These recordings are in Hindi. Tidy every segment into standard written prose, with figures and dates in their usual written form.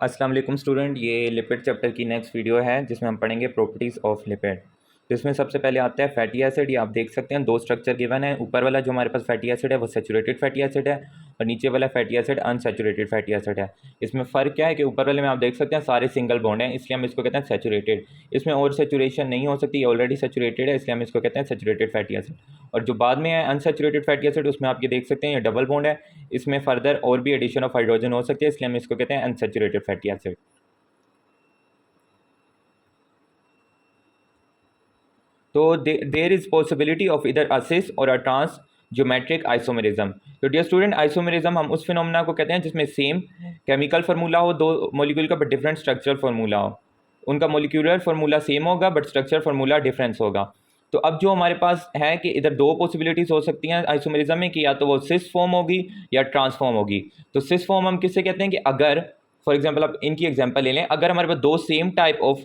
अस्सलाम वालेकुम स्टूडेंट, ये लिपिड चैप्टर की नेक्स्ट वीडियो है जिसमें हम पढ़ेंगे प्रॉपर्टीज़ ऑफ लिपिड। तो इसमें सबसे पहले आता है फैटी एसिड। ये आप देख सकते हैं दो स्ट्रक्चर गिवन है। ऊपर वाला जो हमारे पास फैटी एसिड है वो सैचुरेटेड फैटी एसिड है और नीचे वाला fatty acid unsaturated fatty acid है। इसमें फ़र्क क्या है कि ऊपर वाले में आप देख सकते हैं सारे सिंगल बॉन्ड हैं, इसलिए हम इसको कहते हैं सैचुरेटेड। इसमें और सैचुरेशन नहीं हो सकती, ये ऑलरेडी सैचुरेटेड है, इसलिए हम इसको कहते हैं सैचुरेटेड फैटी एसिड। और जो बाद में है अनसैचुरेटेड फैटी एसिड, उसमें आप ये देख सकते हैं ये डबल बॉन्ड है, इसमें फर्दर और भी एडिशन ऑफ हाइड्रोजन हो सकती है, इसलिए हम इसको कहते हैं अनसैचुरेटेड फैटी एसिड। तो देर इज पॉसिबिलिटी ऑफ इधर असिस और अ ट्रांस ज्योमेट्रिक आइसोमेरिज्म। तो डियर स्टूडेंट, आइसोमेरिज्म हम उस फिनोमेना को कहते हैं जिसमें सेम केमिकल फार्मूला हो दो मॉलिक्यूल का बट डिफरेंट स्ट्रक्चरल फार्मूला हो। उनका मॉलिक्यूलर फार्मूला सेम होगा बट स्ट्रक्चर फार्मूला डिफरेंस होगा। तो अब जो हमारे पास है कि इधर दो पॉसिबिलिटीज़ हो सकती हैं आइसोमेरिज्म में कि या तो वो सिस फॉर्म होगी या ट्रांसफॉर्म होगी। तो सिस फॉर्म हम किससे कहते हैं कि अगर फॉर एग्जांपल आप इनकी एग्जांपल ले लें, अगर हमारे पास दो सेम टाइप ऑफ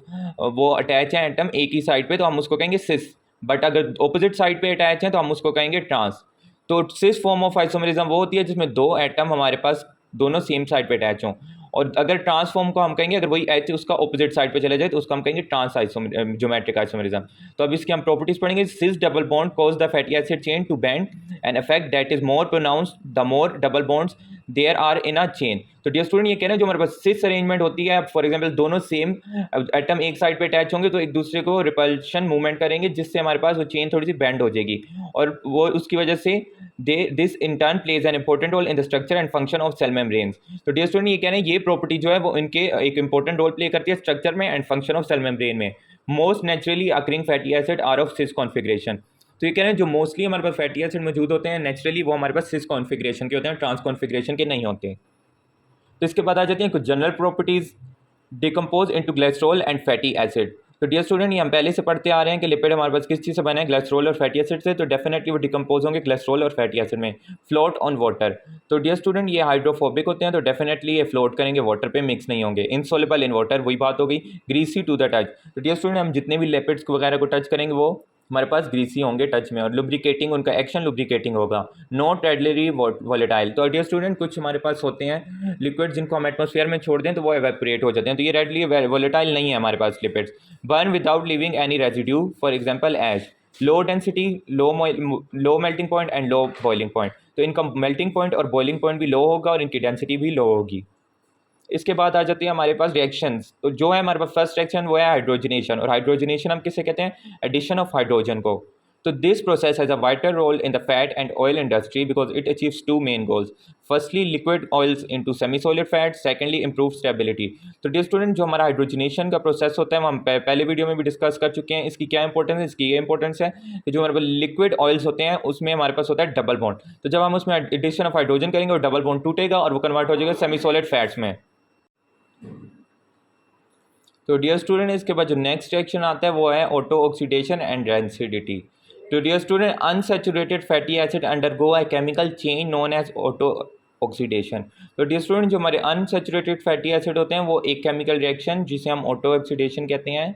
वो अटैच है एटम एक ही साइड पे तो हम उसको कहेंगे सिस, बट अगर ऑपोजिट साइड पे अटैच हैं तो हम उसको कहेंगे ट्रांस। तो सिस फॉर्म ऑफ आइसोमेरिज्म वो होती है जिसमें दो एटम हमारे पास दोनों सेम साइड पे अटैच हों। और अगर ट्रांसफॉर्म को हम कहेंगे अगर वही एच उसका ऑपोजिट साइड पे चले जाए तो उसको हम कहेंगे ट्रांस ज्योमेट्रिक आइसोमेरिज्म। तो अब इसकी हम प्रॉपर्टीज पढ़ेंगे। Cis double bond cause the fatty acid chain to bend an effect that is more pronounced the more double bonds there are in a chain. तो डियर स्टूडेंट, ये कह रहे हैं जो हमारे पास सिस अरेंजमेंट होती है, फॉर एग्जांपल दोनों सेम एटम एक साइड पे अटैच होंगे तो एक दूसरे को रिपल्शन मूवमेंट करेंगे जिससे हमारे पास वो चेन थोड़ी सी बेंड हो जाएगी और वो उसकी वजह से this in turn plays an important role in the structure and function of cell membranes. तो डियर स्टूडेंट, ये कह रहे हैं ये प्रॉपर्टी जो है वो इनके एक इंपॉर्टेंट रोल प्ले करती है स्ट्रक्चर में and function of cell membrane में। Most naturally occurring fatty acid are of cis configuration. तो ये कह रहे हैं जो मोस्टली हमारे पास फैटी एसिड मौजूद होते हैं नेचुरली वो हमारे पास सिस कॉन्फिगरेशन के होते हैं, ट्रांस कॉन्फिगरेशन के नहीं होते। तो इसके बाद आ जाती हैं कुछ general properties. Decompose into glycerol and fatty acid. तो डियर स्टूडेंट, ये हम पहले से पढ़ते आ रहे हैं कि लिपिड हमारे पास किस चीज़ से बना है, ग्लिसरॉल और फैटी एसिड से। तो डेफिनेटली वो डिकम्पोज होंगे ग्लिसरॉल और फैटी एसिड में। Float on water. तो डियर स्टूडेंट, ये हाइड्रोफोबिक होते हैं तो डेफिनेटली ये फ्लोट करेंगे, वाटर पे मिक्स नहीं होंगे। इनसोल्युबल इन वाटर, वही बात हो गई। Greasy to the touch. तो डियर स्टूडेंट, हम जितने भी लिपिड्स वगैरह को टच करेंगे वो हमारे पास ग्रीसी होंगे टच में। और लुब्रिकेटिंग, उनका एक्शन लुब्रिकेटिंग होगा। Not readily volatile. तो डियर स्टूडेंट, कुछ हमारे पास होते हैं लिक्विड जिनको हम एटमॉस्फेयर में छोड़ दें तो वो एवेपोरेट हो जाते हैं, तो ये रेडली वॉलेटाइल नहीं है हमारे पास lipids. Burn without living any residue, for example ash. Low density, low melting point and low boiling point. तो इनका मेल्टिंग पॉइंट और बॉइलिंग पॉइंट भी लो होगा और इनकी डेंसिटी भी लो होगी। इसके बाद आ जाती है हमारे पास रिएक्शंस। तो जो है हमारे पास फर्स्ट रिएक्शन वो है हाइड्रोजनेशन। और हाइड्रोजनेशन हम किसे कहते हैं, एडिशन ऑफ हाइड्रोजन को। तो this process has a vital role in the fat and oil industry because it achieves two main goals. Firstly liquid oils into semi solid fat, secondly improve stability. तो डियर स्टूडेंट, जो हमारा हाइड्रोजनेशन का प्रोसेस होता है वो हम पहले वीडियो में भी डिस्कस कर चुके हैं। इसकी क्या इंपॉर्टेंस है, इसकी ये इंपॉर्टेंस है कि जो हमारे पास लिक्विड ऑयल्स होते हैं उसमें हमारे पास होता है डबल बॉन्ड। तो जब हम उसमें एडिशन ऑफ हाइड्रोजन करेंगे और डबल बॉन्ड टूटेगा और वो कन्वर्ट हो जाएगा सेमी सॉलिड फैट्स में। तो डियर स्टूडेंट, इसके बाद जो नेक्स्ट रिएक्शन आता है वो है ऑटो ऑक्सीडेशन एंड रेंसिडिटी। तो dear student, unsaturated fatty acid undergo a chemical chain known as auto oxidation. तो डियर स्टूडेंट, जो हमारे अनसैचुरेटेड फैटी एसिड होते हैं वो एक केमिकल रिएक्शन जिसे हम ऑटो ऑक्सीडेशन कहते हैं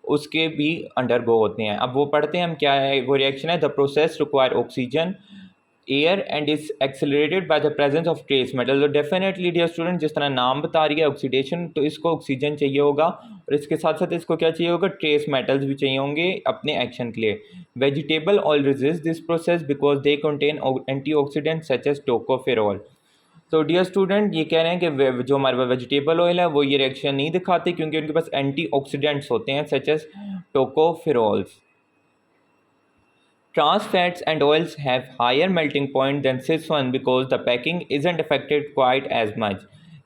उसके भी अंडरगो होते हैं। अब वो पढ़ते हैं हम क्या है वो रिएक्शन है। The process require oxygen air and is accelerated by the presence of trace metal. तो डेफिनेटली डियर स्टूडेंट, जिस तरह नाम बता रही है ऑक्सीडेशन, तो इसको ऑक्सीजन चाहिए होगा और इसके साथ साथ इसको क्या चाहिए होगा, ट्रेस मेटल्स भी चाहिए होंगे अपने एक्शन के लिए। Vegetable oil resist this process because they contain antioxidant such as tocopherol. तो डियर स्टूडेंट, ये कह रहे हैं कि जो हमारे पास वेजिटेबल ऑयल है वो ये रिएक्शन नहीं दिखाते क्योंकि उनके पास एंटीऑक्सीडेंट्स होते हैं such as tocopherols. Trans fats and oils have higher melting point than cis one because the packing isn't affected quite as much.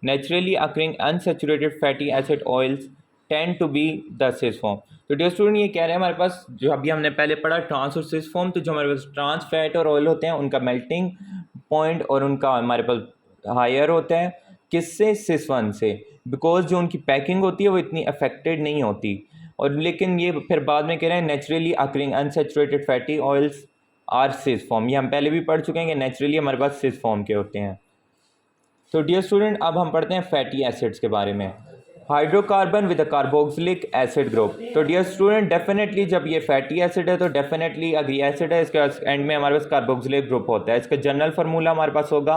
Naturally occurring unsaturated fatty acid oils tend to be the cis form. तो डियर स्टूडेंट, ये कह रहे हैं हमारे पास जो अभी हमने पहले पढ़ा ट्रांस और सिस फॉर्म, तो जो हमारे पास ट्रांस फैट और ऑयल होते हैं उनका मेल्टिंग पॉइंट और उनका हमारे पास हायर होता है किससे, सिस वन से, बिकॉज जो उनकी पैकिंग होती है वो इतनी अफेक्टेड नहीं होती। और लेकिन ये फिर बाद में कह रहे हैं naturally occurring unsaturated fatty oils are cis form. ये हम पहले भी पढ़ चुके हैं कि नेचुरली हमारे पास सिस फॉर्म के होते हैं। तो डियर स्टूडेंट, अब हम पढ़ते हैं फैटी एसिड्स के बारे में। Hydrocarbon with a carboxylic acid group. तो डियर स्टूडेंट, डेफिनेटली जब ये फैटी एसिड है तो डेफिनेटली अगर ये एसिड है इसके एंड में हमारे पास कार्बोक्सिलिक ग्रुप होता है। इसका जनरल फार्मूला हमारे पास होगा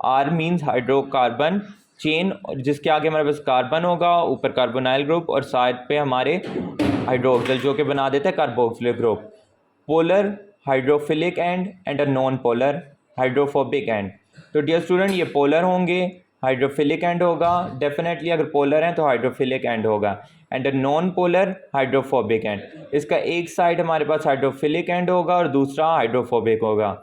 आर मीन्स हाइड्रोकार्बन, चेन जिसके आगे हमारे पास कार्बन होगा, ऊपर कार्बोनाइल ग्रुप और साइड पे हमारे हाइड्रोक्सिल जो कि बना देते हैं carboxylic group. Polar hydrophilic and a non polar hydrophobic and. तो डियर स्टूडेंट ये पोलर होंगे, हाइड्रोफिलिक एंड होगा, डेफिनेटली अगर पोलर हैं तो हाइड्रोफिलिक एंड होगा, and a non polar hydrophobic and. इसका एक साइड हमारे पास हाइड्रोफिलिक एंड होगा और दूसरा हाइड्रोफोबिक होगा।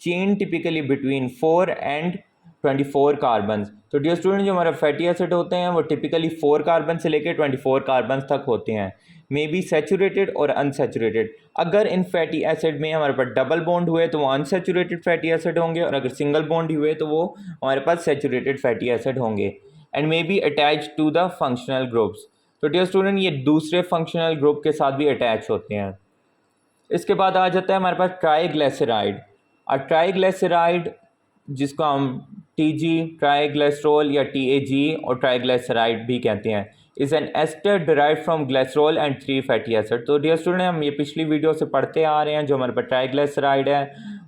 Chain typically between 4 and 24 carbon. तो डियर स्टूडेंट जो हमारा फैटी एसिड होते हैं वो टिपिकली 4 कार्बन से लेकर 24 कार्बन तक होते हैं, मे बी सैचुरेटेड और अनसैचुरेटेड। अगर इन फैटी एसिड में हमारे पास डबल बॉन्ड हुए तो वो अनसैचुरेटेड फैटी एसिड होंगे, और अगर सिंगल बॉन्ड हुए तो वो हमारे पास सैचुरेटेड फैटी एसिड होंगे, and may be attached to the functional groups. तो डियर स्टूडेंट ये दूसरे फंक्शनल ग्रुप के साथ भी अटैच होते हैं। इसके बाद आ जाता है हमारे पास ट्राइग्लिसराइड। और ट्राइग्लिसराइड जिसको हम टीजी ट्राइग्लिसरॉल या टीएजी और ट्राइग्लिसराइड भी कहते हैं, is an ester derived from glycerol and 3 fatty acid. तो डियर स्टूडेंट हम ये पिछली वीडियो से पढ़ते आ रहे हैं, जो हमारे पास ट्राइग्लिसराइड है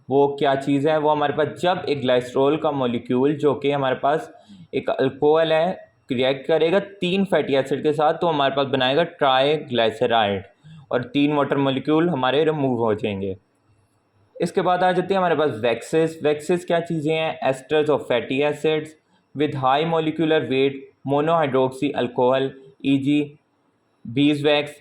वो क्या चीज़ है, वो हमारे पास जब एक ग्लिसरॉल का मॉलिक्यूल जो कि हमारे पास एक अल्कोहल है रिएक्ट करेगा 3 फैटी एसिड के साथ तो हमारे पास बनाएगा ट्राइग्लिसराइड, और 3 वाटर मॉलिक्यूल हमारे रिमूव हो जाएंगे। इसके बाद आ जाते हैं हमारे पास वैक्सेस। वैक्सेस क्या चीज़ें हैं, esters of fatty acids with high molecular weight, monohydroxy alcohol, e g. Bees wax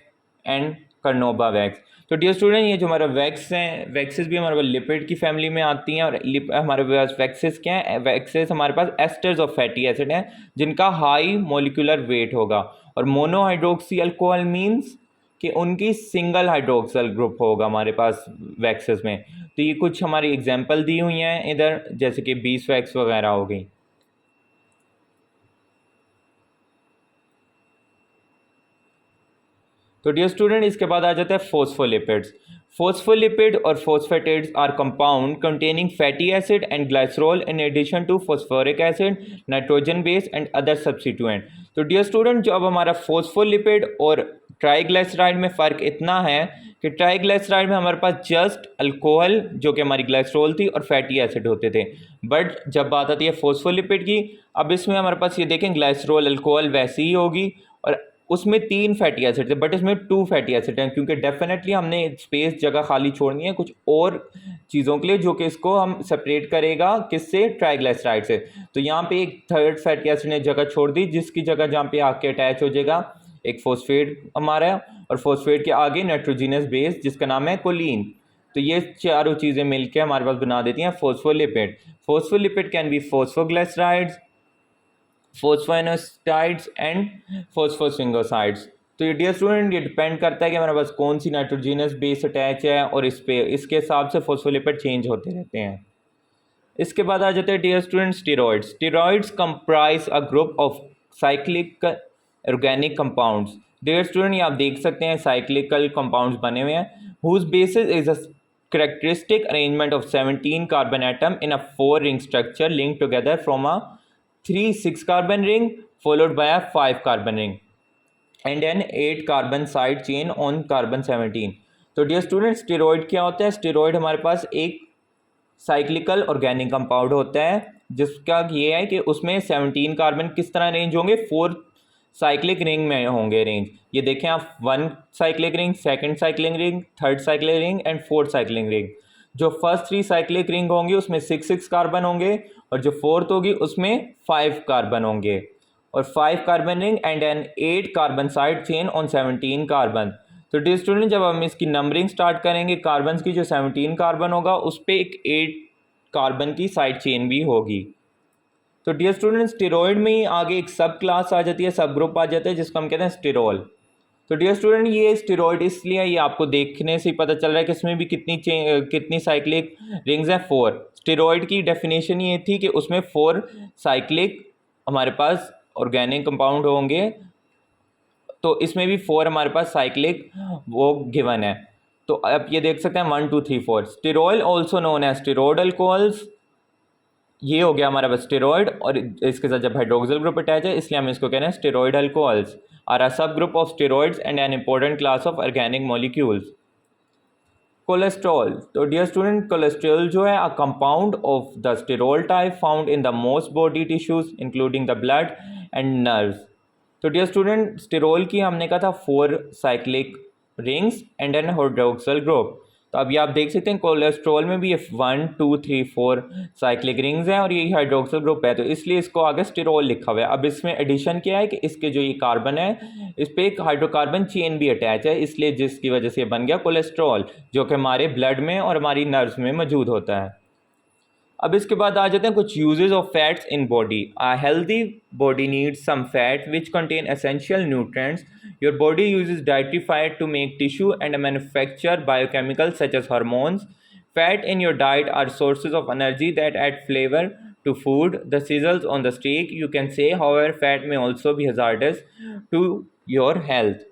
and carnauba wax. तो डियर स्टूडेंट ये जो हमारा वैक्स हैं, वैक्सेस भी हमारे पास लिपिड की फैमिली में आती हैं, और हमारे पास वैक्सेस क्या हैं, वैक्सेस हमारे पास एस्टर्स ऑफ फैटी एसिड हैं जिनका हाई मॉलिक्यूलर वेट होगा, और मोनोहाइड्रोक्सी अल्कोहल मीन्स कि उनकी सिंगल हाइड्रोक्सल ग्रुप होगा हमारे पास वैक्सेस में। तो ये कुछ हमारी एग्जांपल दी हुई हैं इधर, जैसे कि बीस वैक्स वगैरह हो गई। तो डियर स्टूडेंट इसके बाद आ जाता है फोस्फोलिपिड्स। फोस्फोलिपिड और phosphatides are compound containing fatty acid and glycerol in addition to phosphoric acid, nitrogen base and other substituent. तो डियर स्टूडेंट जो अब हमारा फोस्फोलिपिड और ट्राइग्लिसराइड में फ़र्क इतना है कि ट्राइग्लिसराइड में हमारे पास जस्ट अल्कोहल जो कि हमारी ग्लाइसरॉल थी और फैटी एसिड होते थे, बट जब बात आती है फोस्फोलिपिड की, अब इसमें हमारे पास ये देखें ग्लाइसरॉल अल्कोहल वैसी ही होगी, और उसमें 3 फैटी एसिड थे बट इसमें 2 फैटी एसिड हैं, क्योंकि डेफिनेटली हमने स्पेस जगह खाली छोड़नी है कुछ और चीज़ों के लिए जो कि इसको हम सेपरेट करेगा किससे, ट्राइग्लिसराइड से। तो यहाँ पे एक थर्ड फैटी एसिड ने जगह छोड़ दी, जिसकी जगह जहाँ पे आके अटैच हो जाएगा एक फोस्फेट हमारा, और फोस्फेट के आगे नाइट्रोजिनस बेस जिसका नाम है कोलिन। तो ये चारों चीज़ें मिलकर हमारे पास बना देती हैं phospholipid. Phospholipid can be phosphoglycerides, phosphoinositides and phosphosphingosides. तो ये डियर स्टूडेंट ये डिपेंड करता है कि हमारे पास कौन सी नाइट्रोजिनस बेस अटैच है, और इस पे इसके हिसाब से फोस्फोलिपिड चेंज होते रहते हैं। इसके बाद आ जाते हैं dear student steroids. Steroids comprise a group of cyclic organic compounds. Dear student ये आप देख सकते हैं साइक्लिकल कंपाउंड्स बने हुए हैं, whose basis is a characteristic arrangement of 17 carbon atom in a 4 ring structure linked together from a 3 6 carbon ring followed by a 5 carbon ring and an 8 carbon side chain on carbon 17। तो डियर स्टूडेंट स्टेरॉइड क्या होता है, स्टेरॉइड हमारे पास एक साइक्लिकल ऑर्गेनिक कंपाउंड होता है जिसका ये है कि उसमें 17 कार्बन किस तरह अरेंज होंगे, 4 साइक्लिक रिंग में होंगे अरेंज। ये देखें आप, 1 cyclic ring, 2nd cyclic ring, 3rd cyclic ring and 4th cyclic ring. जो फर्स्ट 3 साइक्लिक रिंग होंगी उसमें 6 कार्बन होंगे, और जो 4th होगी उसमें 5 कार्बन होंगे, और 5 carbon ring and an 8 carbon side chain on 17 carbon. तो डियर स्टूडेंट जब हम इसकी नंबरिंग स्टार्ट करेंगे कार्बन की, जो 17 कार्बन होगा उस पर एक 8 कार्बन की साइड चेन भी होगी। तो डियर स्टूडेंट स्टेरॉइड में ही आगे एक सब क्लास आ जाती है, सब ग्रुप आ जाता है जिसको हम कहते हैं स्टेरॉल। तो डियर स्टूडेंट ये स्टेरॉइड इसलिए ये आपको देखने से ही पता चल रहा है कि इसमें भी कितनी साइक्लिक रिंग्स हैं, 4। स्टेरॉइड की डेफिनेशन ये थी कि उसमें 4 साइक्लिक हमारे पास ऑर्गेनिक कंपाउंड होंगे, तो इसमें भी 4 हमारे पास साइक्लिक वो गिवन है। तो आप ये देख सकते हैं 1 2 3 4। Steroid also known as steroid alcohols, ये हो गया हमारा बस स्टेरॉइड, और इसके साथ जब हाइड्रोक्सिल ग्रुप अटैच है इसलिए हम इसको कह रहे हैं steroid alcohols are a subgroup of steroids and an important class of organic molecules. Cholesterol, तो डियर स्टूडेंट कोलेस्ट्रॉल जो है a compound of the sterol type found in the most body tissues including the blood and nerves. तो डियर स्टूडेंट स्टेरोल की हमने कहा था 4 cyclic rings and an hydroxyl group. तो अभी आप देख सकते हैं कोलेस्ट्रॉल में भी ये 1 2 3 4 साइक्लिक रिंग्स हैं और ये हाइड्रोक्सिल ग्रुप है, तो इसलिए इसको आगे स्टेरोल लिखा हुआ है। अब इसमें एडिशन क्या है कि इसके जो ये कार्बन है इस पर एक हाइड्रोकार्बन चेन भी अटैच है, इसलिए जिसकी वजह से ये बन गया कोलेस्ट्रॉल, जो कि हमारे ब्लड में और हमारी नर्व्स में मौजूद होता है। अब इसके बाद आ जाते हैं कुछ uses of fats in body. A healthy body needs some fat which contain essential nutrients. Your body uses dietary fat to make tissue and manufacture biochemicals such as hormones. Fat in your diet are sources of energy that add flavor to food. The sizzles on the steak, you can say, however, fat may also be hazardous to your health.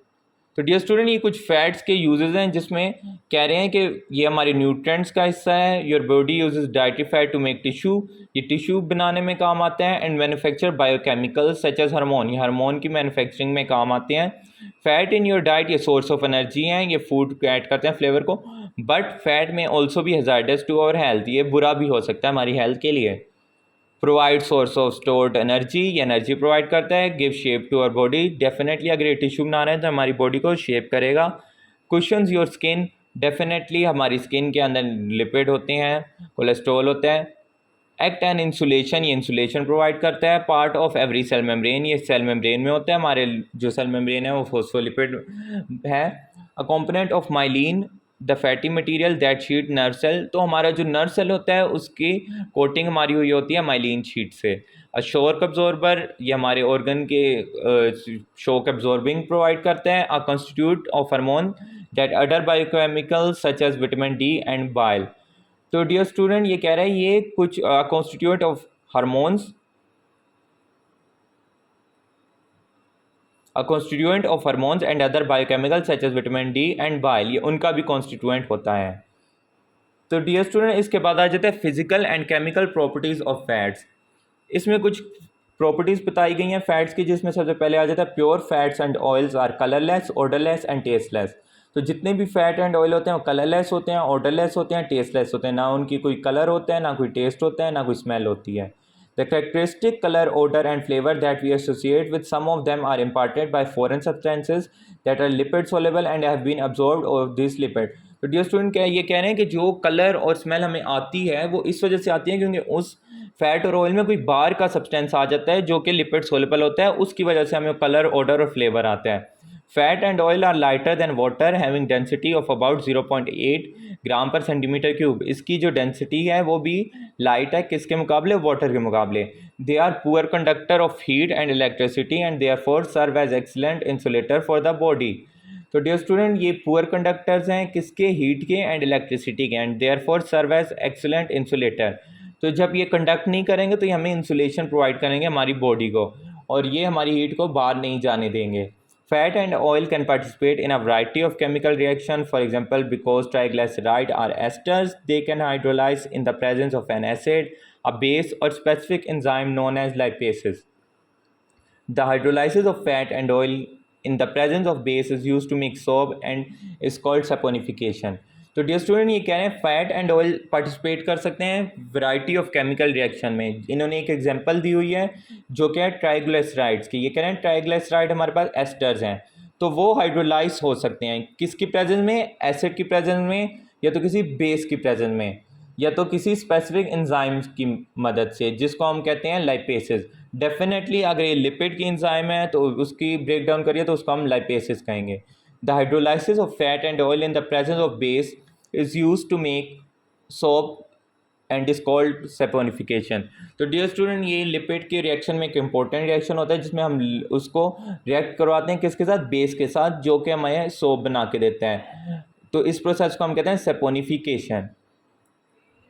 तो डियर स्टूडेंट ये कुछ फैट्स के यूजेस हैं जिसमें कह रहे हैं कि ये हमारे न्यूट्रिएंट्स का हिस्सा है। Your body uses dietary fat to make tissue, ये टिश्यू बनाने में काम आते हैं। And manufacture biochemicals such as hormone, ये हार्मोन की मैन्युफैक्चरिंग में काम आते हैं। फैट इन योर डाइट, ये सोर्स ऑफ एनर्जी हैं, ये फूड को ऐड करते हैं फ्लेवर को। But fat may also be hazardous to our health, ये बुरा भी हो सकता है हमारी हेल्थ के लिए। Provide source of stored energy, ये एनर्जी प्रोवाइड करता है। Give shape to our body, definitely अगर ये टिश्यू बना रहे हैं तो हमारी बॉडी को शेप करेगा। कुशन्स योर स्किन, डेफिनेटली हमारी स्किन के अंदर लिपिड होते हैं, कोलेस्ट्रॉल होता है। एक्ट एंड इंसुलेशन, ये इंसुलेशन प्रोवाइड करता है। Part of every cell membrane, ये सेल मेम्ब्रेन में होता है, हमारे जो सेल मेम्ब्रेन है वो फोस्फोलिपिड है। A component of myelin the fatty material that sheath nerve cell, तो हमारा जो नर्व सेल होता है उसकी कोटिंग हमारी हुई होती है माइलिन शीट से। अ शॉक एब्जॉर्बर, ये हमारे ऑर्गन के शॉक एब्जॉर्बिंग प्रोवाइड करता है। A constitute of hormone that other biochemicals such as vitamin D and bile. तो डियर स्टूडेंट ये कह रहा है ये कुछ constituent of hormones, a constituent of hormones and other biochemical such as vitamin D and bile, ये उनका भी कॉन्स्टिट्यूएंट होता है। तो डियर स्टूडेंट इसके बाद आ जाता है physical and chemical properties of fats. इसमें कुछ प्रॉपर्टीज़ बताई गई हैं फैट्स की, जिसमें सबसे पहले आ जाता है pure fats and oils are colourless, odourless and tasteless. तो जितने भी फैट एंड ऑयल होते हैं वो कलरलेस होते हैं, ऑडरलेस होते हैं, टेस्टलेस होते हैं। ना उनकी कोई कलर होता है, ना कोई टेस्ट होता है, ना कोई स्मेल होती है। The characteristic color, odor and flavor that we associate with some of them are imparted by foreign substances that are lipid soluble and have been absorbed of this lipid. तो डियर स्टूडेंट क्या ये कह रहे हैं कि जो कलर और स्मेल हमें आती है वो इस वजह से आती है क्योंकि उस फैट और ऑयल में कोई बाहर का सब्सटेंस आ जाता है जो कि लिपिड सोलेबल होता है, उसकी वजह से हमें कलर, ऑडर और फ्लेवर आता है। Fat and oil are lighter than water having density of about 0.8 gram per centimetre cube. इसकी जो डेंसिटी है वो भी लाइट है किसके मुकाबले, वाटर के मुकाबले। They are poor conductor of heat and electricity and therefore serve as excellent insulator for the body. तो डियर स्टूडेंट ये पुअर कंडक्टर्स हैं किसके, हीट के एंड इलेक्ट्रिसिटी के, and therefore serve as excellent insulator. तो जब ये कंडक्ट नहीं करेंगे तो ये हमें इंसुलेशन प्रोवाइड करेंगे हमारी बॉडी को, और ये हमारी हीट को बाहर नहीं जाने देंगे। Fat and oil can participate in a variety of chemical reaction. For example, because triglyceride are esters, they can hydrolyze in the presence of an acid, a base, or specific enzyme known as lipases. The hydrolysis of fat and oil in the presence of base is used to make soap and is called saponification. तो डियर स्टूडेंट ये कह रहे हैं फैट एंड ऑयल पार्टिसिपेट कर सकते हैं वैरायटी ऑफ केमिकल रिएक्शन में। इन्होंने एक एग्जांपल दी हुई है जो कि है ट्राइग्लिसराइड्स की। ये कह रहे हैं ट्राइग्लिसराइड हमारे पास एस्टर्स हैं, तो वो हाइड्रोलाइज हो सकते हैं किसकी प्रेजेंस में, एसिड की प्रेजेंस में, या तो किसी बेस की प्रेजेंस में, या तो किसी स्पेसिफिक एंजाइम्स की मदद से जिसको हम कहते हैं लाइपेसेस। डेफिनेटली अगर ये लिपिड की एंजाइम है तो उसकी ब्रेक डाउन करिए तो उसको हम लाइपेसेस कहेंगे। The hydrolysis of fat and oil in the presence of base is used to make soap and is called saponification. तो डियर स्टूडेंट ये लिपिड के रिएक्शन में एक इम्पोर्टेंट रिएक्शन होता है जिसमें हम उसको रिएक्ट करवाते हैं किसके साथ, बेस के साथ, जो कि हमें सोप बना के देता है। तो इस प्रोसेस को हम कहते हैं सेपोनिफिकेशन।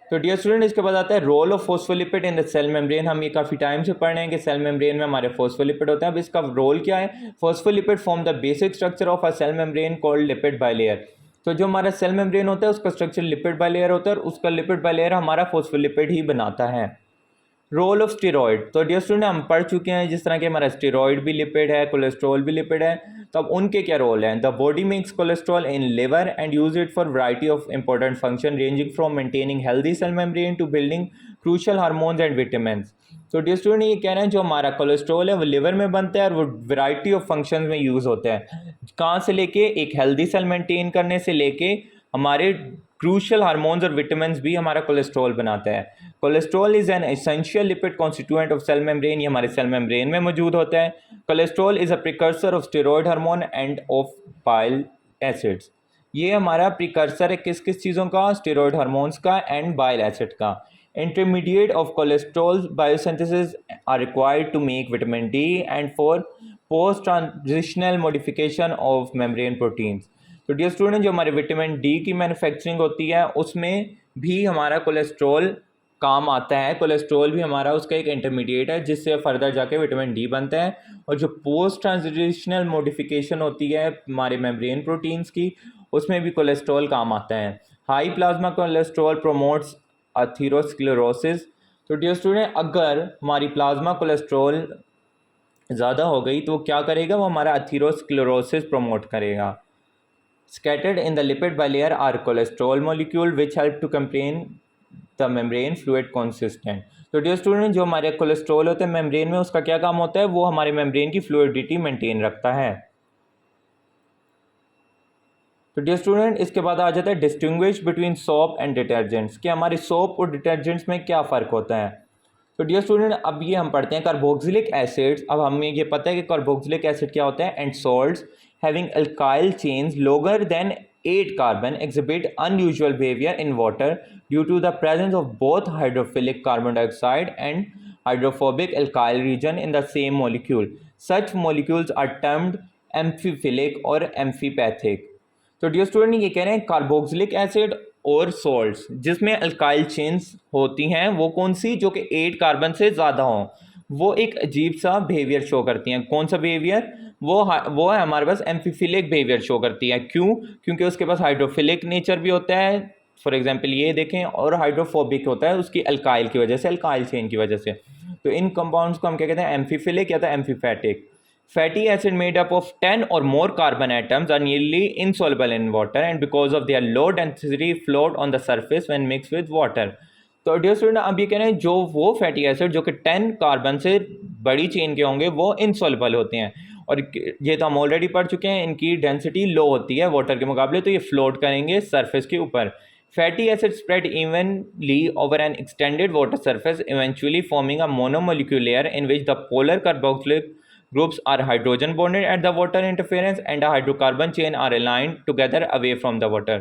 तो डियर स्टूडेंट इसके बाद आता है role of phospholipid in the cell membrane. हम ये काफ़ी टाइम से पढ़ रहे हैं कि सेल मेम्ब्रेन में हमारे फोस्फोलिपिड होते हैं। अब इसका रोल क्या है, phospholipid form the basic structure of a cell membrane called lipid bilayer. तो जो हमारा सेल मेम्ब्रेन होता है उसका स्ट्रक्चर लिपिड बाइलेयर होता है और उसका लिपिड बाइलेयर हमारा फोस्फोलिपिड ही बनाता है। रोल ऑफ स्टेरॉइड, तो डियर स्टूडेंट हम पढ़ चुके हैं जिस तरह कि हमारा स्टेरॉइड भी लिपिड है, कोलेस्ट्रॉल भी लिपिड है। तो अब उनके क्या रोल हैं? The body makes cholesterol in liver and use it for variety of important function ranging from maintaining healthy cell membrane to building crucial hormones and vitamin. तो डियर स्टूडेंट, ये कह रहे हैं जो हमारा कोलेस्ट्रॉल है वो लिवर में बनता है और वो वैरायटी ऑफ फंक्शन में यूज़ होता है। कहाँ से लेके? एक हेल्दी सेल मेंटेन करने से लेके हमारे क्रूशल हार्मोन्स और विटामिन्स भी हमारा कोलेस्ट्रॉल बनाता है। Cholesterol is an essential lipid constituent of cell membrane, ये हमारे सेल मेम्ब्रेन में मौजूद होता है। Cholesterol is a precursor of steroid hormone and of bile acids, ये हमारा प्रिकर्सर है किस किस चीज़ों का? स्टेरॉयड हार्मोन्स का एंड बाइल एसिड का। Intermediate of cholesterol biosynthesis are required to make vitamin D and for post-transitional modification of membrane proteins। तो डियर स्टूडेंट, जो हमारे विटामिन डी की मैन्युफैक्चरिंग होती है उसमें भी हमारा कोलेस्ट्रॉल काम आता है। कोलेस्ट्रॉल भी हमारा उसका एक इंटरमीडिएट है जिससे फर्दर जाके विटामिन डी बनता है। और जो पोस्ट ट्रांजिशनल मॉडिफिकेशन होती है हमारे मेम्ब्रेन प्रोटीन्स की, उसमें भी कोलेस्ट्रॉल काम आता है। High plasma cholesterol promotes atherosclerosis. तो डियर स्टूडेंट, अगर हमारी प्लाज्मा कोलेस्ट्रॉल ज़्यादा हो गई तो क्या करेगा? वो हमारा अथीरोस्क्लेरोसिस प्रमोट करेगा। Scattered in the lipid bilayer are cholesterol molecule which help to complain the membrane fluid consistent. तो डियर स्टूडेंट, जो हमारे कोलेस्ट्रॉल होते हैं मेम्ब्रेन में, उसका क्या काम होता है? वो हमारे मेम्ब्रेन की फ्लूइडिटी मेंटेन रखता है। तो डियर स्टूडेंट, इसके बाद आ जाता है distinguish between soap and detergents, कि हमारे सोप और डिटर्जेंट्स में क्या फ़र्क होता है। तो डियर स्टूडेंट, अब ये हम पढ़ते हैं कार्बोक्सिलिक एसिड्स। अब हमें ये पता है कि कार्बोक्सिलिक एसिड क्या होता है। And salts having alkyl chains longer than 8 carbon exhibit unusual behaviour in water due to the presence of both hydrophilic carbon dioxide and hydrophobic alkyl region in the same molecule. Such molecules are termed amphiphilic और एम्फीपैथिक। तो डियर स्टूडेंट, ये कह रहे हैं कार्बोक्सिलिक एसिड और सॉल्ट्स जिसमें अल्काइल चेन्स होती हैं, वो कौन सी? जो कि 8 कार्बन से ज़्यादा हों, वो एक अजीब सा बिहेवियर शो करती हैं। कौन सा बिहेवियर? वो है हमारे पास एम्फीफिलिक बिहेवियर शो करती है। क्यों? क्योंकि उसके पास हाइड्रोफिलिक नेचर भी होता है, फॉर एग्जाम्पल ये देखें, और हाइड्रोफोबिक होता है उसकी अल्काइल की वजह से, अल्काइल चेन की वजह से। तो इन कंपाउंड्स को हम क्या कहते हैं? एम्फीफिलिक या तो एम्फीफैटिक। Fatty acid made up of 10 or more carbon atoms are nearly insoluble in water and because of their low density float on the surface when mixed with water। तो डियर स्टूडेंट, अब ये कह रहे हैं जो वो फैटी एसिड जो कि 10 कार्बन से बड़ी चेन के होंगे वो इनसॉल्युबल होते हैं, और ये तो हम ऑलरेडी पढ़ चुके हैं, इनकी डेंसिटी लो होती है वाटर के मुकाबले, तो ये फ्लोट करेंगे सरफेस के ऊपर। Fatty acid spread evenly over an extended water surface eventually forming a monomolecule layer in which the polar carboxylic groups are hydrogen bonded at the water interference and a hydrocarbon chain are aligned together away from the water।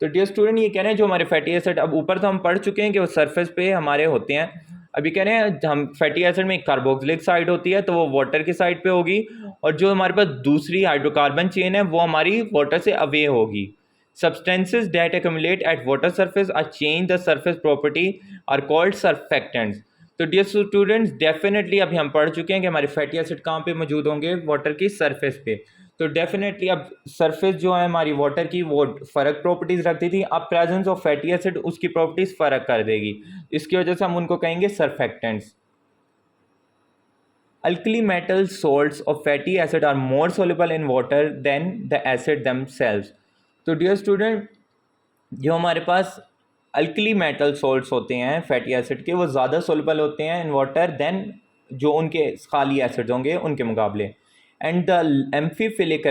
तो डियर स्टूडेंट, ये कह रहे हैं जो हमारे फैटी एसिड, अब ऊपर तो हम पढ़ चुके हैं कि वो सरफेस पे हमारे होते हैं। अभी कह रहे हैं हम फैटी एसिड में एक कार्बोक्सिलिक साइड होती है तो वो वाटर की साइड पे होगी, और जो हमारे पास दूसरी हाइड्रोकार्बन चेन है वो हमारी वाटर से अवे होगी। Substances that accumulate at water surface or change the surface property are called surfactants। तो डियर स्टूडेंट्स, डेफिनेटली अभी हम पढ़ चुके हैं कि हमारे फैटी एसिड कहाँ पे मौजूद होंगे? वाटर की सरफेस पे। तो डेफिनेटली अब सरफेस जो है हमारी वाटर की वो फ़र्क प्रॉपर्टीज़ रखती थी, अब प्रेजेंस ऑफ फैटी एसिड उसकी प्रॉपर्टीज़ फ़र्क कर देगी, इसकी वजह से हम उनको कहेंगे surfactants. Alkali metal salts of fatty acid are more soluble in water than the acid themselves। तो डियर स्टूडेंट, जो हमारे पास अल्कली मेटल सॉल्ट्स होते हैं फैटी एसिड के, वो ज़्यादा सोलबल होते हैं इन वाटर देन जो उनके खाली एसिड होंगे उनके मुकाबले। And the amphiphilic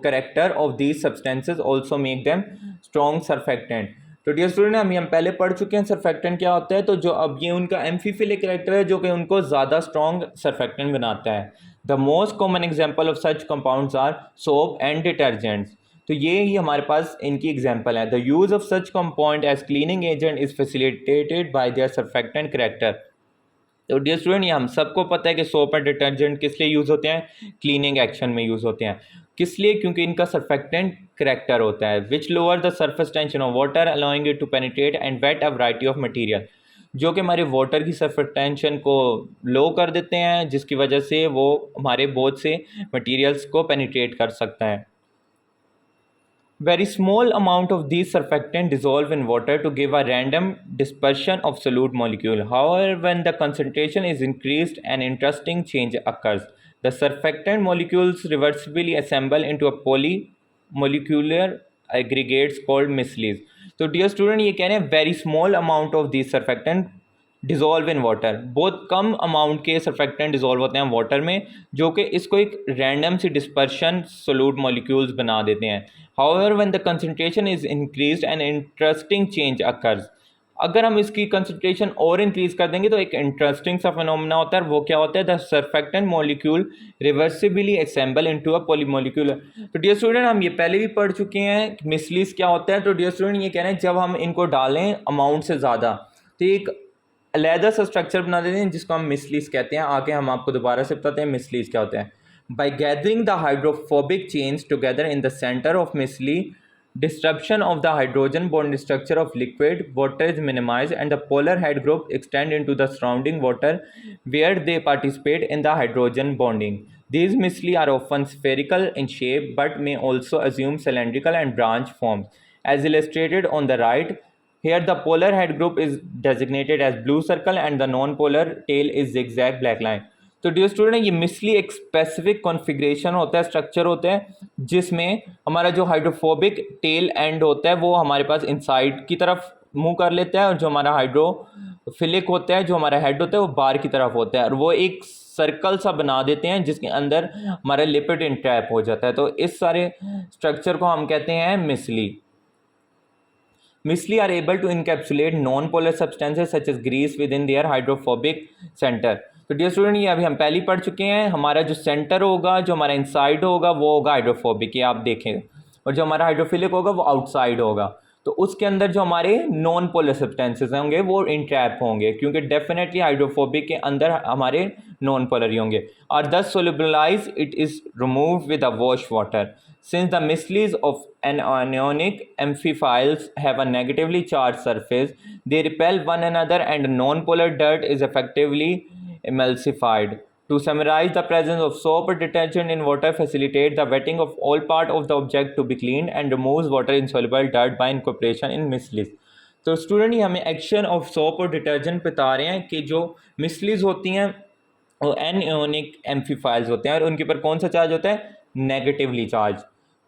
character of these substances also make them strong surfactant. तो डियर स्टूडेंट, हम पहले पढ़ चुके हैं सरफेक्टेंट क्या होता है, तो जो अब ये उनका एम्फीफिलिक करेक्टर है जो कि उनको ज़्यादा स्ट्रॉन्ग सरफेक्टेंट बनाता है। The most common example of such compounds are soap and detergents. तो ये ही हमारे पास इनकी एग्जांपल है। The use of such compound as cleaning agent is facilitated by their surfactant character. तो डियर स्टूडेंट, ये हम सबको पता है कि सोप और डिटर्जेंट किस लिए यूज़ होते हैं? क्लीनिंग एक्शन में यूज़ होते हैं। किस लिए? क्योंकि इनका सरफेक्टेंट करेक्टर होता है which lower the surface tension of water allowing it to penetrate and wet a variety of material, जो कि हमारे वाटर की सरफेस टेंशन को लो कर देते हैं, जिसकी वजह से वो हमारे बहुत से मटीरियल्स को पेनिट्रेट कर सकता है। Very small amount of these surfactants dissolve in water to give a random dispersion of solute molecule. However, when the concentration is increased, an interesting change occurs. The surfactant molecules reversibly assemble into a polymolecular aggregates called miscellaneous. तो डियर स्टूडेंट ये कह रहे हैं very small amount of this surfactant dissolve in water, बहुत कम अमाउंट के सर्फेक्टेंट डिज़ोल्व होते हैं वाटर में, जो कि इसको एक रैंडम सी डिस्पर्शन सोल्यूट मॉलिक्यूल्स बना देते हैं. However when the concentration is increased an interesting change occurs. अगर हम इसकी कंसंट्रेशन और इंक्रीज कर देंगे तो एक इंटरेस्टिंग सा फिनोमेना होता है. वो क्या होता है? The surfactant molecule reversibly assemble into a polymolecule. तो डियर स्टूडेंट हम ये पहले भी पढ़ चुके हैं मिसलीस क्या होता है. तो डियर स्टूडेंट ये कह रहे हैं जब हम इनको डालें अमाउंट से ज़्यादा तो एक अलहदा सा स्ट्रक्चर बना देते हैं जिसको हम मिसलीस कहते हैं. आगे हम आपको दोबारा से बताते हैं मिसलीस क्या होते हैं. By gathering the hydrophobic chains together in the center of misli, disruption of the hydrogen bond structure of liquid water is minimized and the polar head group extend into the surrounding water where they participate in the hydrogen bonding. These misli are often spherical in shape but may also assume cylindrical and branch forms. As illustrated on the right, here the polar head group is designated as blue circle and the non-polar tail is zigzag black line. तो डियर स्टूडेंट ये मिसली एक स्पेसिफिक कॉन्फ़िगरेशन होता है, स्ट्रक्चर होता है जिसमें हमारा जो हाइड्रोफोबिक टेल एंड होता है वो हमारे पास इनसाइड की तरफ मूव कर लेता है और जो हमारा हाइड्रोफिलिक होता है, जो हमारा हेड होता है वो बाहर की तरफ होता है और वो एक सर्कल सा बना देते हैं जिसके अंदर हमारा लिपिड इंट्रैप हो जाता है. तो इस सारे स्ट्रक्चर को हम कहते हैं मिसली. Misli are able to encapsulate non-polar substances such as grease within their hydrophobic center. तो डियर स्टूडेंट ये अभी हम पहले ही पढ़ चुके हैं. हमारा जो सेंटर होगा, जो हमारा इनसाइड होगा वो होगा हाइड्रोफोबिक, ये आप देखें, और जो हमारा हाइड्रोफिलिक होगा वो आउटसाइड होगा. तो उसके अंदर जो हमारे नॉन पोलर सब्सटेंसेस होंगे वो इंट्रैप होंगे क्योंकि डेफिनेटली हाइड्रोफोबिक के अंदर हमारे नॉन पोलर ही होंगे. और दस solubilise it is remove with a wash water. Since the mislies of anionic amphiphiles have a negatively charged surface, they repel one another and non-polar dirt is effectively emulsified. To summarize, the presence of soap or detergent in water facilitates the wetting of all part of the object to be cleaned and removes water insoluble dirt by incorporation in mislies. तो स्टूडेंट ये हमें एक्शन ऑफ सोप और डिटर्जेंट बता रहे हैं कि जो मिसलीज होती हैं वो एनियोनिक एम्फीफाइल्स होते हैं और उनके ऊपर कौन सा चार्ज होता है? Negatively charge.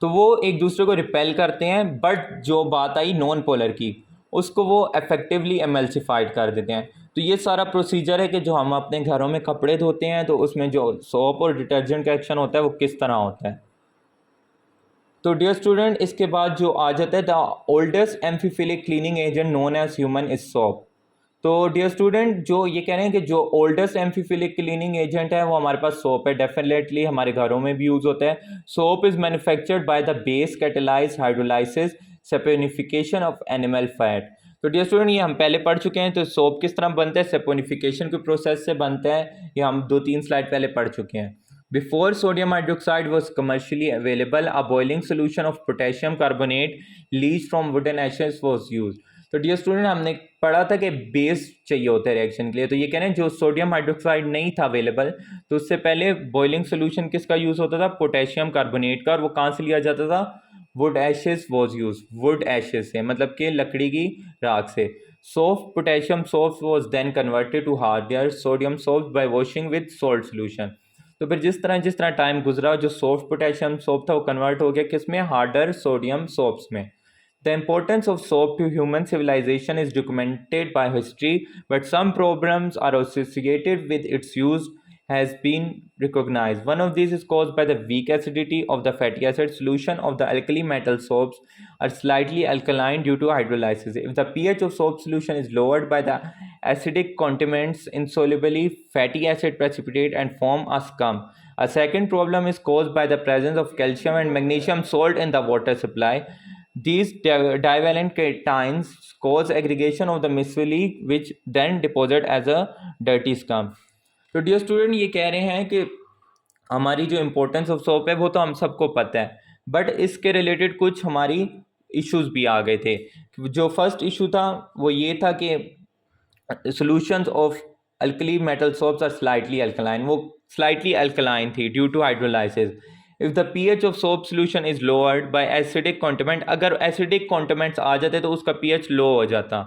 तो वो एक दूसरे को रिपेल करते हैं, बट जो बात आई नॉन पोलर की उसको वो इफेक्टिवली एमल्सिफाइड कर देते हैं. तो ये सारा प्रोसीजर है कि जो हम अपने घरों में कपड़े धोते हैं तो उसमें जो सोप और डिटर्जेंट का एक्शन होता है वो किस तरह होता है. तो डियर स्टूडेंट इसके बाद जो आ जाता है the oldest amphiphilic cleaning agent known as human is soap. तो डियर स्टूडेंट जो ये कह रहे हैं कि जो ओल्डेस्ट एम्फीफिलिक क्लीनिंग एजेंट है वो हमारे पास सोप है. डेफिनेटली हमारे घरों में भी यूज़ होता है. Soap is manufactured by the base catalyse hydrolysis saponification of animal fat. तो डियर स्टूडेंट ये हम पहले पढ़ चुके हैं. तो सोप किस तरह बनता है? सेपोनिफिकेशन के प्रोसेस से बनता है. ये हम 2-3 स्लाइड पहले पढ़ चुके हैं. Before sodium hydroxide was commercially available, a boiling solution of potassium carbonate leached from wooden ashes was used. तो डियर स्टूडेंट हमने पढ़ा था कि बेस चाहिए होता है रिएक्शन के लिए. तो ये कह रहे हैं जो सोडियम हाइड्रोक्साइड नहीं था अवेलेबल तो उससे पहले बॉइलिंग सोल्यूशन किसका यूज़ होता था? पोटेशियम कार्बोनेट का. और वो कहाँ से लिया जाता था? Wood ashes was use. Wood ashes से मतलब कि लकड़ी की राख से. Soft potassium soaps was then converted to harder sodium soaps by washing with salt solution. तो फिर जिस तरह टाइम गुजरा जो सॉफ्ट पोटेशियम सोप था वो कन्वर्ट हो गया किस में? हार्डर सोडियम सोप्स में. The importance of soap to human civilization is documented by history, but some problems are associated with its use has been recognized. One of these is caused by the weak acidity of the fatty acid solution of the alkali metal soaps are slightly alkaline due to hydrolysis. If the pH of soap solution is lowered by the acidic contaminants insolubly fatty acid precipitate and form a scum. A second problem is caused by the presence of calcium and magnesium salt in the water supply. These divalent cations cause aggregation of the miscellany which then deposit as a dirty scum. तो डियर स्टूडेंट ये कह रहे हैं कि हमारी जो इम्पोर्टेंस ऑफ सोप है वो तो हम सबको पता है, बट इसके रिलेटेड कुछ हमारी इश्यूज भी आ गए थे. जो फर्स्ट इशू था वो ये था कि solutions of alkali metal soaps are slightly alkaline. वो स्लाइटली अल्कलाइन थी due to hydrolysis. If the pH of soap solution is lowered by acidic contaminant, अगर एसिडिक कॉन्टेमेंट्स आ जाते तो उसका pH लो हो जाता.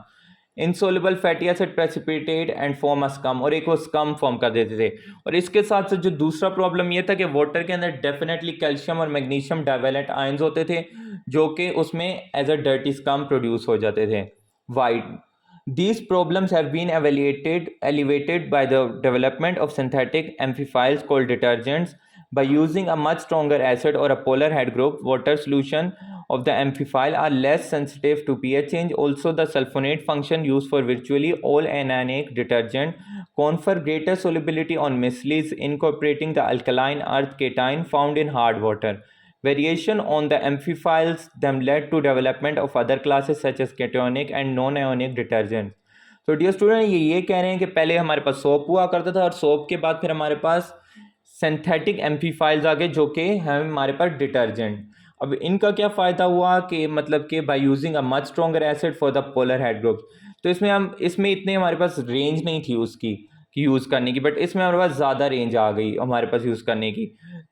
Insoluble fatty acid precipitate and form a scum, और एक वो स्कम फॉर्म कर देते थे। और इसके साथ साथ जो दूसरा प्रॉब्लम ये था कि वाटर के अंदर डेफिनेटली कैल्शियम और मैग्नीशियम डाइवैलेंट आयंस होते थे जो कि उसमें as a dirty scum produce हो जाते थे। White These problems have been elevated by the development of synthetic amphiphiles called detergents. By using a much stronger acid or a polar head group, water solution of the amphiphile are less sensitive to pH change. Also, the sulfonate function used for virtually all anionic detergent confer greater solubility on miscellaneous, incorporating the alkaline earth cation found in hard water. Variation on the amphiphiles then led to development of other classes such as cationic and non-ionic detergents. तो डियर स्टूडेंट ये कह रहे हैं कि पहले हमारे पास सोप हुआ करता था और सोप के बाद फिर हमारे पास सिंथेटिक एम्फीफाइल्स आ गए जो कि हैं हमारे पास डिटर्जेंट। अब इनका क्या फ़ायदा हुआ कि मतलब कि by using a much stronger acid for the polar head groups, तो इसमें इतने हमारे पास रेंज नहीं थी उसकी कि यूज़ करने की, बट इसमें हमारे पास ज़्यादा रेंज आ गई हमारे पास यूज़ करने की।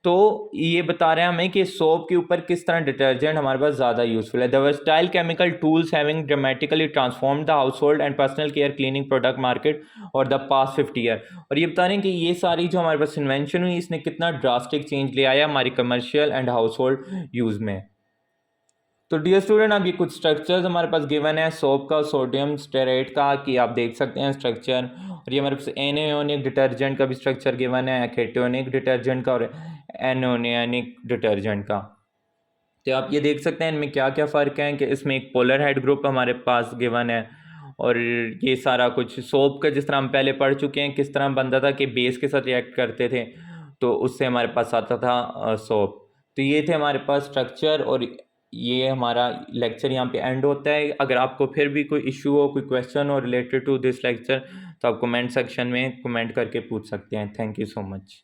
तो ये बता रहे हैं हमें कि सोप के ऊपर किस तरह डिटर्जेंट हमारे पास ज़्यादा यूज़फुल है। The versatile chemical tools having dramatically transformed the household and personal care cleaning product market और द पास्ट 50 ईयर। और ये बता रहे हैं कि ये सारी जो हमारे पास इन्वेंशन हुई इसने कितना ड्रास्टिक चेंज ले आया हमारी commercial and house hold use में। तो डियर स्टूडेंट अब ये कुछ स्ट्रक्चर्स हमारे पास गिवन है सोप का, सोडियम स्टेरेट का, कि आप देख सकते हैं स्ट्रक्चर। और ये हमारे पास एनायोनिक डिटर्जेंट का भी स्ट्रक्चर गिवन है, केटोनिक डिटर्जेंट का और एनोनिक डिटर्जेंट का। तो आप ये देख सकते हैं इनमें क्या क्या फ़र्क है कि इसमें एक पोलर हेड ग्रुप हमारे पास गिवन है और ये सारा कुछ सोप का जिस तरह हम पहले पढ़ चुके हैं किस तरह बनता था कि बेस के साथ रिएक्ट करते थे तो उससे हमारे पास आता था सोप। तो ये थे हमारे पास स्ट्रक्चर और ये हमारा लेक्चर यहाँ पे एंड होता है। अगर आपको फिर भी कोई इशू हो, कोई क्वेश्चन हो रिलेटेड टू दिस लेक्चर तो आप कमेंट सेक्शन में कमेंट करके पूछ सकते हैं। Thank you so much.